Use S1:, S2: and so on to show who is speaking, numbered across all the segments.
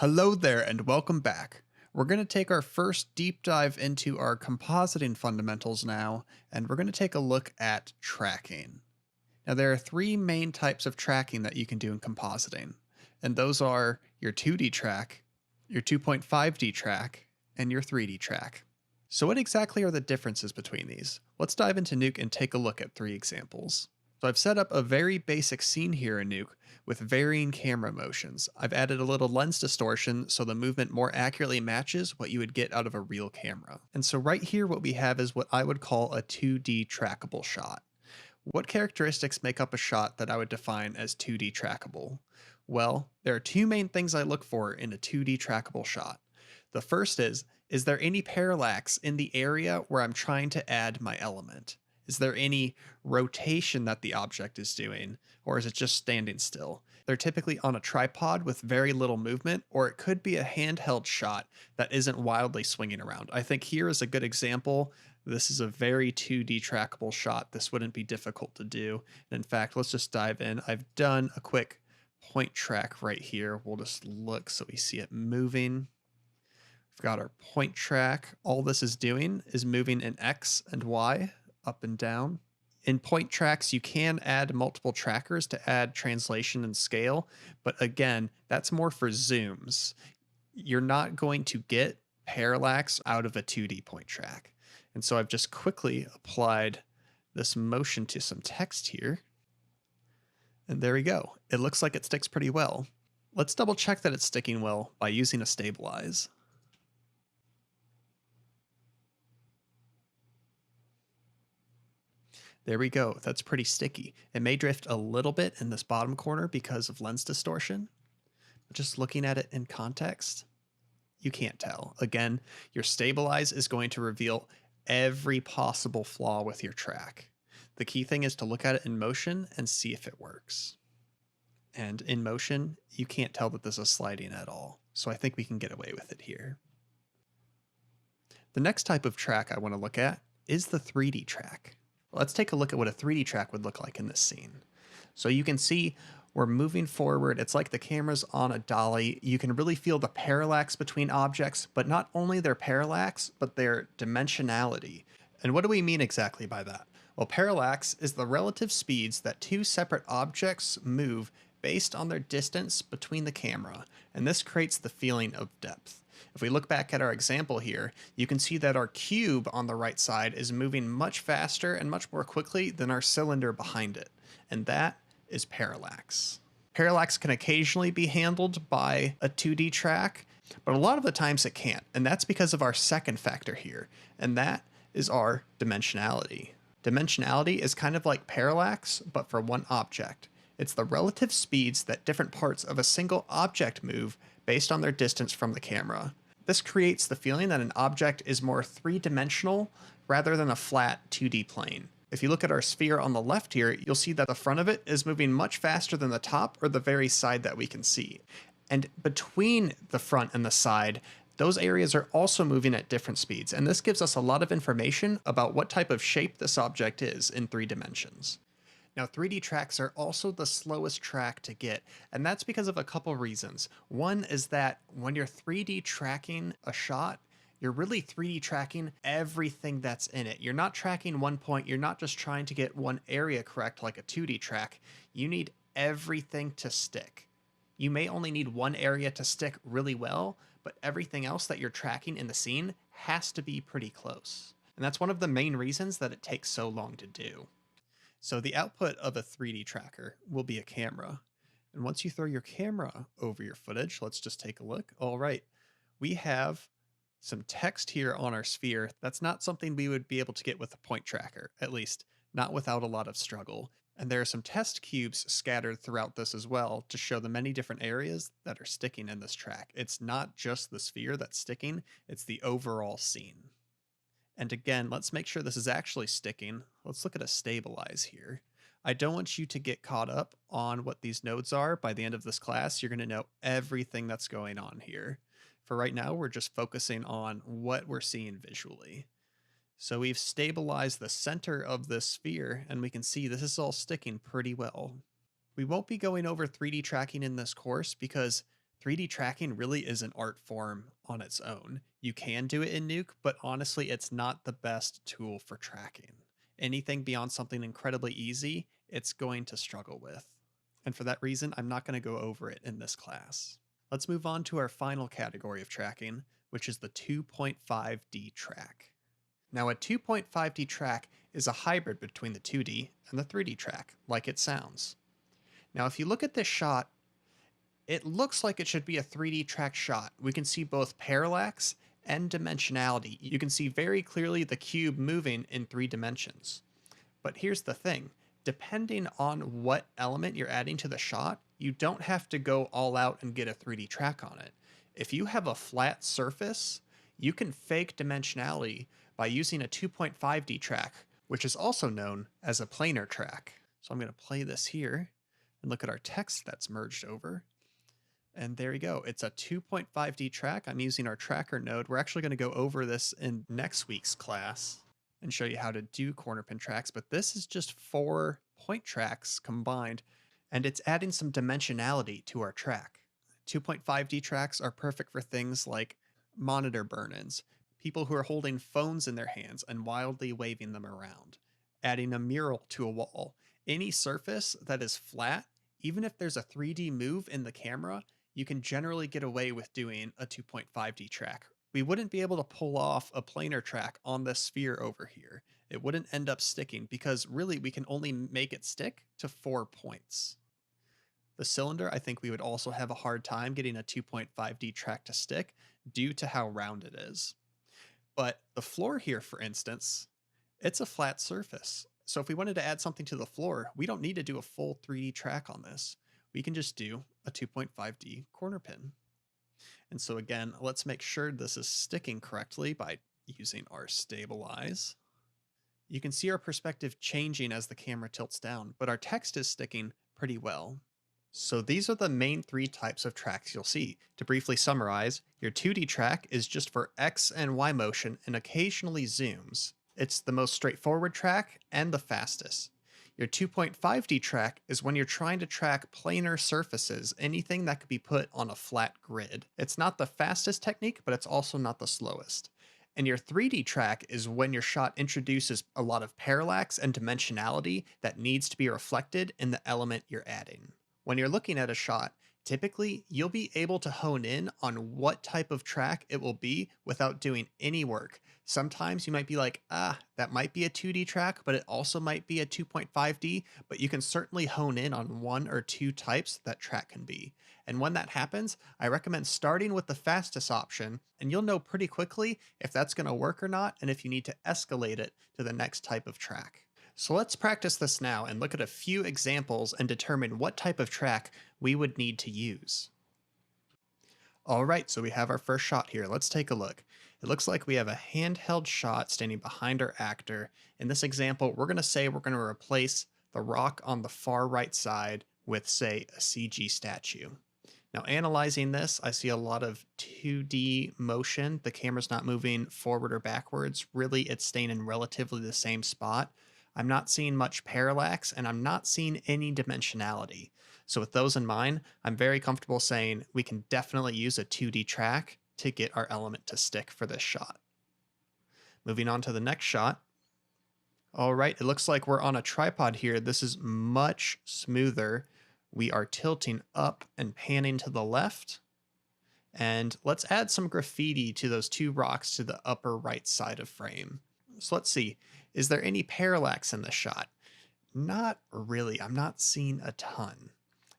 S1: Hello there and welcome back. We're going to take our first deep dive into our compositing fundamentals now, and we're going to take a look at tracking. Now, there are three main types of tracking that you can do in compositing, and those are your 2D track, your 2.5D track, and your 3D track. So what exactly are the differences between these? Let's dive into Nuke and take a look at three examples. So I've set up a very basic scene here in Nuke with varying camera motions. I've added a little lens distortion so the movement more accurately matches what you would get out of a real camera. And so right here what we have is what I would call a 2D trackable shot. What characteristics make up a shot that I would define as 2D trackable? Well, there are two main things I look for in a 2D trackable shot. The first is there any parallax in the area where I'm trying to add my element? Is there any rotation that the object is doing, or is it just standing still? They're typically on a tripod with very little movement, or it could be a handheld shot that isn't wildly swinging around. I think here is a good example. This is a very 2D trackable shot. This wouldn't be difficult to do. And in fact, let's just dive in. I've done a quick point track right here. We'll just look so we see it moving. We've got our point track. All this is doing is moving in X and Y, up and down. In point tracks, you can add multiple trackers to add translation and scale, but again, that's more for zooms. You're not going to get parallax out of a 2D point track. And so I've just quickly applied this motion to some text here. And there we go. It looks like it sticks pretty well. Let's double check that it's sticking well by using a stabilize. There we go. That's pretty sticky. It may drift a little bit in this bottom corner because of lens distortion, but just looking at it in context, you can't tell. Again, your stabilize is going to reveal every possible flaw with your track. The key thing is to look at it in motion and see if it works. And in motion, you can't tell that this is sliding at all. So I think we can get away with it here. The next type of track I want to look at is the 3D track. Let's take a look at what a 3D track would look like in this scene. So you can see we're moving forward. It's like the camera's on a dolly. You can really feel the parallax between objects, but not only their parallax, but their dimensionality. And what do we mean exactly by that? Well, parallax is the relative speeds that two separate objects move based on their distance between the camera, and this creates the feeling of depth. If we look back at our example here, you can see that our cube on the right side is moving much faster and much more quickly than our cylinder behind it, and that is parallax. Parallax can occasionally be handled by a 2D track, but a lot of the times it can't, and that's because of our second factor here, and that is our dimensionality. Dimensionality is kind of like parallax, but for one object. It's the relative speeds that different parts of a single object move based on their distance from the camera. This creates the feeling that an object is more three-dimensional rather than a flat 2D plane. If you look at our sphere on the left here, you'll see that the front of it is moving much faster than the top or the very side that we can see. And between the front and the side, those areas are also moving at different speeds, and this gives us a lot of information about what type of shape this object is in 3 dimensions. Now, 3D tracks are also the slowest track to get, and that's because of a couple reasons. One is that when you're 3D tracking a shot, you're really 3D tracking everything that's in it. You're not tracking one point, you're not just trying to get one area correct like a 2D track. You need everything to stick. You may only need one area to stick really well, but everything else that you're tracking in the scene has to be pretty close. And that's one of the main reasons that it takes so long to do. So the output of a 3D tracker will be a camera. And once you throw your camera over your footage, let's just take a look. All right, we have some text here on our sphere. That's not something we would be able to get with a point tracker, at least not without a lot of struggle. And there are some test cubes scattered throughout this as well to show the many different areas that are sticking in this track. It's not just the sphere that's sticking, it's the overall scene. And again, let's make sure this is actually sticking. Let's look at a stabilize here. I don't want you to get caught up on what these nodes are. By the end of this class, you're going to know everything that's going on here. For right now, we're just focusing on what we're seeing visually. So we've stabilized the center of this sphere, and we can see this is all sticking pretty well. We won't be going over 3D tracking in this course because 3D tracking really is an art form on its own. You can do it in Nuke, but honestly, it's not the best tool for tracking. Anything beyond something incredibly easy, it's going to struggle with. And for that reason, I'm not going to go over it in this class. Let's move on to our final category of tracking, which is the 2.5D track. Now, a 2.5D track is a hybrid between the 2D and the 3D track, like it sounds. Now, if you look at this shot, it looks like it should be a 3D track shot. We can see both parallax and dimensionality. You can see very clearly the cube moving in 3 dimensions. But here's the thing. Depending on what element you're adding to the shot, you don't have to go all out and get a 3D track on it. If you have a flat surface, you can fake dimensionality by using a 2.5D track, which is also known as a planar track. So I'm going to play this here and look at our text that's merged over. And there you go. It's a 2.5D track. I'm using our tracker node. We're actually going to go over this in next week's class and show you how to do corner pin tracks. But this is just 4 point tracks combined, and it's adding some dimensionality to our track. 2.5D tracks are perfect for things like monitor burn-ins, people who are holding phones in their hands and wildly waving them around, adding a mural to a wall. Any surface that is flat, even if there's a 3D move in the camera, you can generally get away with doing a 2.5D track. We wouldn't be able to pull off a planar track on this sphere over here. It wouldn't end up sticking because really we can only make it stick to 4 points. The cylinder, I think we would also have a hard time getting a 2.5D track to stick due to how round it is. But the floor here, for instance, it's a flat surface. So if we wanted to add something to the floor, we don't need to do a full 3D track on this. We can just do a 2.5D corner pin. And so again, let's make sure this is sticking correctly by using our stabilize. You can see our perspective changing as the camera tilts down, but our text is sticking pretty well. So these are the main 3 types of tracks you'll see. To briefly summarize, your 2D track is just for X and Y motion and occasionally zooms. It's the most straightforward track and the fastest. Your 2.5D track is when you're trying to track planar surfaces, anything that could be put on a flat grid. It's not the fastest technique, but it's also not the slowest. And your 3D track is when your shot introduces a lot of parallax and dimensionality that needs to be reflected in the element you're adding. When you're looking at a shot, typically you'll be able to hone in on what type of track it will be without doing any work. Sometimes you might be like, that might be a 2D track, but it also might be a 2.5D, but you can certainly hone in on 1 or 2 types that track can be. And when that happens, I recommend starting with the fastest option, and you'll know pretty quickly if that's going to work or not, and if you need to escalate it to the next type of track. So let's practice this now and look at a few examples and determine what type of track we would need to use. All right, so we have our first shot here. Let's take a look. It looks like we have a handheld shot standing behind our actor. In this example, we're going to say we're going to replace the rock on the far right side with, say, a CG statue. Now, analyzing this, I see a lot of 2D motion. The camera's not moving forward or backwards. Really, it's staying in relatively the same spot. I'm not seeing much parallax, and I'm not seeing any dimensionality. So with those in mind, I'm very comfortable saying we can definitely use a 2D track to get our element to stick for this shot. Moving on to the next shot. All right, it looks like we're on a tripod here. This is much smoother. We are tilting up and panning to the left. And let's add some graffiti to those 2 rocks to the upper right side of frame. So let's see, is there any parallax in this shot? Not really, I'm not seeing a ton.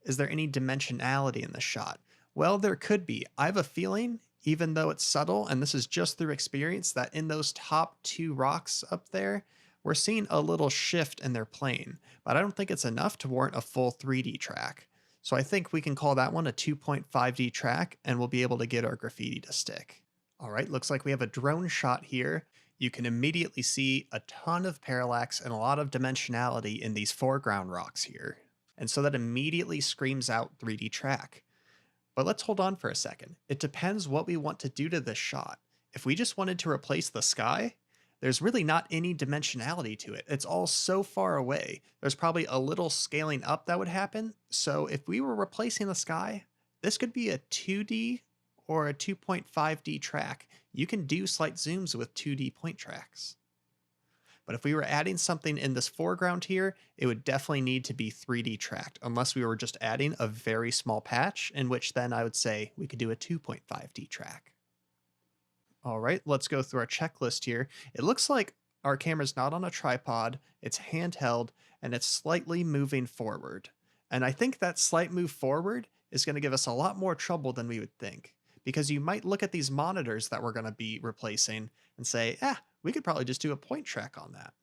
S1: Is there any dimensionality in the shot? Well, there could be. I have a feeling, even though it's subtle, and this is just through experience, that in those top 2 rocks up there, we're seeing a little shift in their plane, but I don't think it's enough to warrant a full 3D track. So I think we can call that one a 2.5D track, and we'll be able to get our graffiti to stick. All right, looks like we have a drone shot here. You can immediately see a ton of parallax and a lot of dimensionality in these foreground rocks here. And so that immediately screams out 3D track. But let's hold on for a second. It depends what we want to do to this shot. If we just wanted to replace the sky, there's really not any dimensionality to it. It's all so far away. There's probably a little scaling up that would happen. So if we were replacing the sky, This could be a 2D or a 2.5D track. You can do slight zooms with 2D point tracks. But if we were adding something in this foreground here, it would definitely need to be 3D tracked, unless we were just adding a very small patch, in which then I would say we could do a 2.5D track. All right, let's go through our checklist here. It looks like our camera's not on a tripod, it's handheld, and it's slightly moving forward. And I think that slight move forward is going to give us a lot more trouble than we would think. Because you might look at these monitors that we're going to be replacing and say, we could probably just do a point track on that.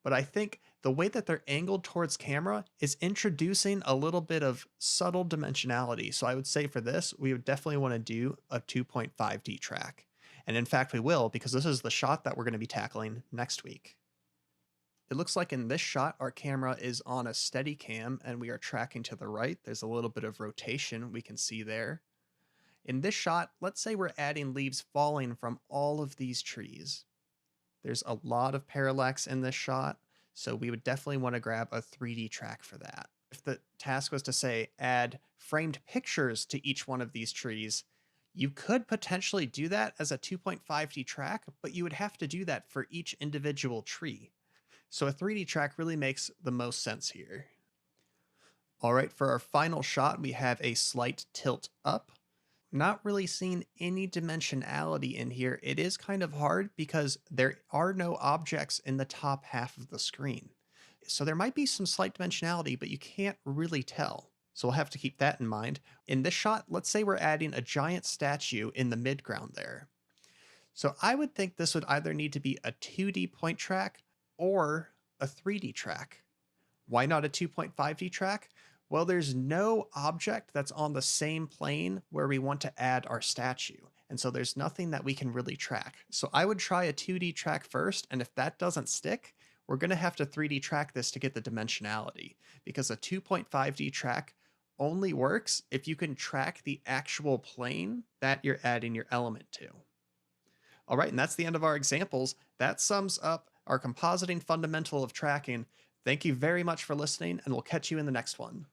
S1: But I think the way that they're angled towards camera is introducing a little bit of subtle dimensionality. So I would say for this, we would definitely want to do a 2.5D track. And in fact, we will, because this is the shot that we're going to be tackling next week. It looks like in this shot, our camera is on a steady cam and we are tracking to the right. There's a little bit of rotation we can see there. In this shot, let's say we're adding leaves falling from all of these trees. There's a lot of parallax in this shot, so we would definitely want to grab a 3D track for that. If the task was to say add framed pictures to each one of these trees, you could potentially do that as a 2.5D track, but you would have to do that for each individual tree. So a 3D track really makes the most sense here. All right, for our final shot, we have a slight tilt up. Not really seeing any dimensionality in here. It is kind of hard because there are no objects in the top half of the screen. So there might be some slight dimensionality, but you can't really tell. So we'll have to keep that in mind. In this shot, let's say we're adding a giant statue in the midground there. So I would think this would either need to be a 2D point track or a 3D track. Why not a 2.5D track? Well, there's no object that's on the same plane where we want to add our statue. And so there's nothing that we can really track. So I would try a 2D track first, and if that doesn't stick, we're going to have to 3D track this to get the dimensionality, because a 2.5D track only works if you can track the actual plane that you're adding your element to. All right, and that's the end of our examples. That sums up our compositing fundamental of tracking. Thank you very much for listening, and we'll catch you in the next one.